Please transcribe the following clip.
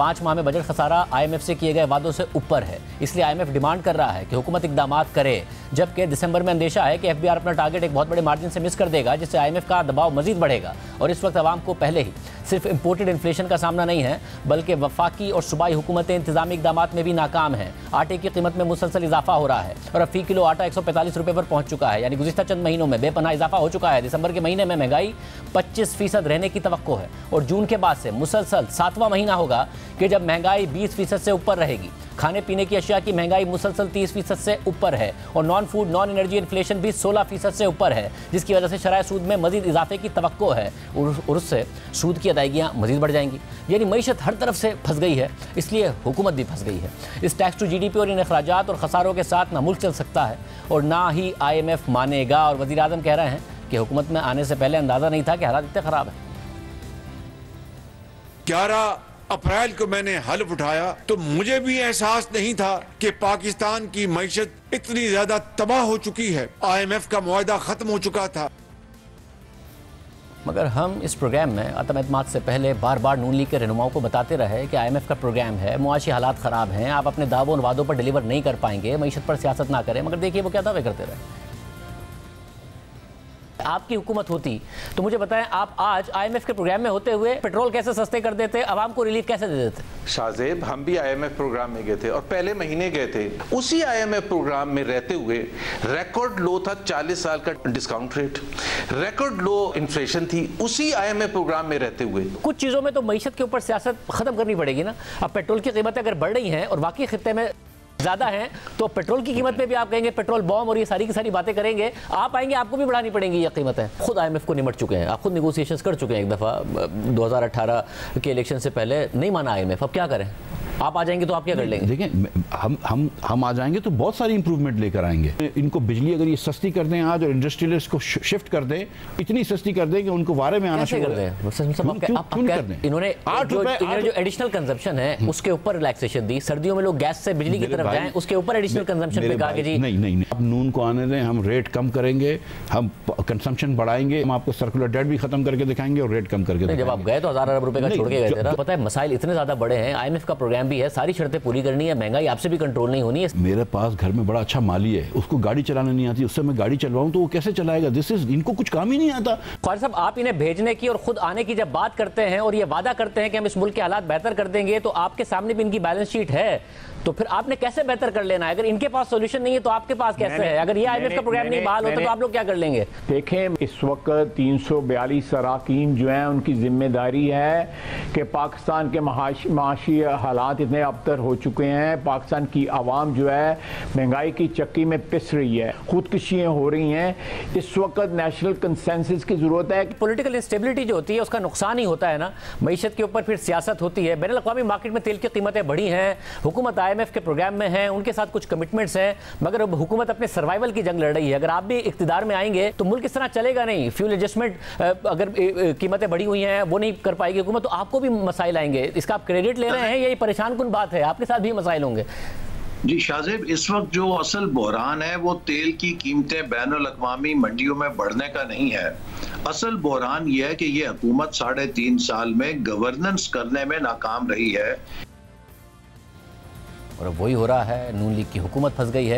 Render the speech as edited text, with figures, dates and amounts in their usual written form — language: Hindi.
5 माह में बजट खसारा IMF से किए गए वादों से ऊपर है। इसलिए IMF डिमांड कर रहा है कि हुकूमत इकदाम करे, जबकि दिसंबर में अंदेशा है कि FBR अपना टारगेट एक बहुत बड़े मार्जिन से मिस कर देगा, जिससे IMF का दबाव मजीद बढ़ेगा। और इस वक्त आवाम को पहले ही सिर्फ इंपोर्टेड इन्फ्लेशन का सामना नहीं है, बल्कि वफाकी और सूबाई हुकूमतें इंतजामी इकदाम में भी नाकाम हैं। आटे की कीमत में मुसलसल इजाफा हो रहा है और अब फी किलो आटा 145 रुपये पर पहुंच चुका है, यानी गुज़िश्ता चंद महीनों में बेपनाह इजाफा हो चुका है। दिसंबर के महीने में महंगाई 25% रहने की तवक्को है और जून के बाद से मुसलसल 7वां महीना होगा कि जब महंगाई 20% से ऊपर रहेगी। खाने पीने की अशिया की महंगाई मुसलसल 30% से ऊपर है और non food non energy inflation भी 16% से ऊपर है, जिसकी वजह से शराय सूद में मजीद इजाफे की तवक्को है और उससे सूद की अदायगियाँ मजीद बढ़ जाएंगी। यानी मईशत हर तरफ से फंस गई है, इसलिए हुकूमत भी फंस गई है। इस टैक्स टू GDP और इन अखराजात और खसारों के साथ ना मुल्क चल सकता है और ना ही IMF मानेगा। और वज़ीर आज़म कह रहे हैं कि हुकूमत में आने से पहले अंदाज़ा नहीं था कि हालात इतने ख़राब है। 11 अप्रैल को मैंने हल्फ उठाया तो मुझे भी एहसास नहीं था कि पाकिस्तान की मईशत इतनी ज्यादा तबाह हो चुकी है। IMF का मुआहदा खत्म हो चुका था। मगर हम इस प्रोग्राम में अतम एतमाद से पहले बार बार नून लीग के रहनुमाओं को बताते रहे कि IMF का प्रोग्राम है, मुआशी हालात ख़राब हैं, आप अपने दावों और वादों पर डिलीवर नहीं कर पाएंगे, मईशत पर सियासत ना करें। मगर देखिए वो क्या दावे करते रहे। आपकी हुकूमत होती तो मुझे बताएं, आप आज IMF के प्रोग्राम में होते हुए पेट्रोल कैसे सस्ते कर देते, आवाम को रिलीफ कैसे दे देते? शाहजेब, हम भी IMF प्रोग्राम में गए थे और पहले महीने गए थे। उसी IMF प्रोग्राम में रहते हुए रिकॉर्ड लो था 40 साल का डिस्काउंट रेट, रिकॉर्ड लो इन्फ्लेशन थी उसी IMF प्रोग्राम में रहते हुए। कुछ चीज़ों में तो मईशत के ऊपर सियासत खत्म करनी पड़ेगी ना। अब पेट्रोल की कीमतें अगर बढ़ रही हैं और बाकी खित्ते में ज़्यादा हैं तो पेट्रोल की कीमत पे भी आप कहेंगे पेट्रोल बॉम और ये सारी की सारी बातें करेंगे। आप आएंगे आपको भी बढ़ानी पड़ेंगी ये कीमतें। खुद IMF को निमट चुके हैं, आप खुद निगोशिएशंस कर चुके हैं। एक दफ़ा 2018 के इलेक्शन से पहले नहीं माना IMF, अब क्या करें? आप आ जाएंगे तो आप क्या कर लेंगे? देखिए हम आ जाएंगे तो बहुत सारी इंप्रूवमेंट लेकर आएंगे। इनको बिजली अगर ये सस्ती कर दें आज और इंडस्ट्रियलिस्ट को शिफ्ट कर दें, इतनी सस्ती कर दें कि उनको वारे में आना शुरू कर दें। इन्होंने जो एडिशनल कंजम्पशन है उसके ऊपर रिलैक्सेशन दी। सर्दियों में लोग गैस से बिजली की तरफ जाएं, उसके ऊपर एडिशनल कंजम्पशन पे कहा कि जी नहीं अब नून को आने दें, हम रेट कम करेंगे, हम कंजम्पशन बढ़ाएंगे, हम आपको सर्कुलर डेट भी खत्म करके दिखाएंगे और रेट कम करके दिखाएंगे। जब आप गए तो 1000 अरब रुपए का छोड़ के गए थे ना। पता है मसाइल इतने ज्यादा बड़े हैं, IMF का प्रोग्राम भी है, सारी शर्तें पूरी करनी है, महंगाई आपसे भी कंट्रोल नहीं होनी है। मेरे पास घर में बड़ा अच्छा माली है, उसको गाड़ी चलाने नहीं आती, उससे मैं गाड़ी चलवाऊं तो वो कैसे चलाएगा? इनको कुछ काम ही नहीं आता। ख्वाजा साहब, आप इन्हें भेजने की और खुद आने की जब बात करते हैं और ये वादा करते हैं कि हम इस मुल्क के हालात बेहतर कर देंगे, तो आपके सामने भी इनकी बैलेंस शीट है, तो फिर आपने कैसे बेहतर कर लेना है? अगर इनके पास सॉल्यूशन नहीं है तो आपके पास कैसे है? अगर ये IMF का प्रोग्राम नहीं बहाल होता तो आप लोग क्या कर लेंगे? देखें, इस वक्त 342 अराकीन जो हैं उनकी जिम्मेदारी है कि पाकिस्तान के माशी हालात इतने अबतर हो चुके हैं, पाकिस्तान की आवाम जो है महंगाई की चक्की में पिस रही है, खुदकुशियाँ हो रही हैं। इस वक्त नेशनल कंसेंसस की जरूरत है। पॉलिटिकल इंस्टेबिलिटी जो होती है उसका नुकसान ही होता है ना, मईशत के ऊपर फिर सियासत होती है। बैनुल अक़वामी मार्केट में तेल की कीमतें बढ़ी हैं, हुकूमत IMF के प्रोग्राम में है, उनके साथ कुछ कमिटमेंट्स हैं, मगर अब हुकूमत अपने सर्वाइवल की जंग लड़ रही है। अगर आप भी इख्तिदार में आएंगे तो मुल्क इस तरह चलेगा नहीं। फ्यूल एडजस्टमेंट अगर कीमतें बढ़ी हुई हैं वो नहीं कर पाएगी हुकूमत, तो आपको भी मसाइल आएंगे। इसका आप क्रेडिट ले रहे हैं, यही परेशान कुन बात है, आपके साथ भी मसाइल होंगे। जी शाहजेब, इस वक्त जो असल बहरान है वो तेल की कीमतें बैनुल अक़वामी मंडियों में बढ़ने का नहीं है। असल बहरान यह है कि ये हुकूमत 3.5 साल में गवर्नेंस करने में नाकाम रही है और अब वही हो रहा है, नून लीग की हुकूमत फंस गई है।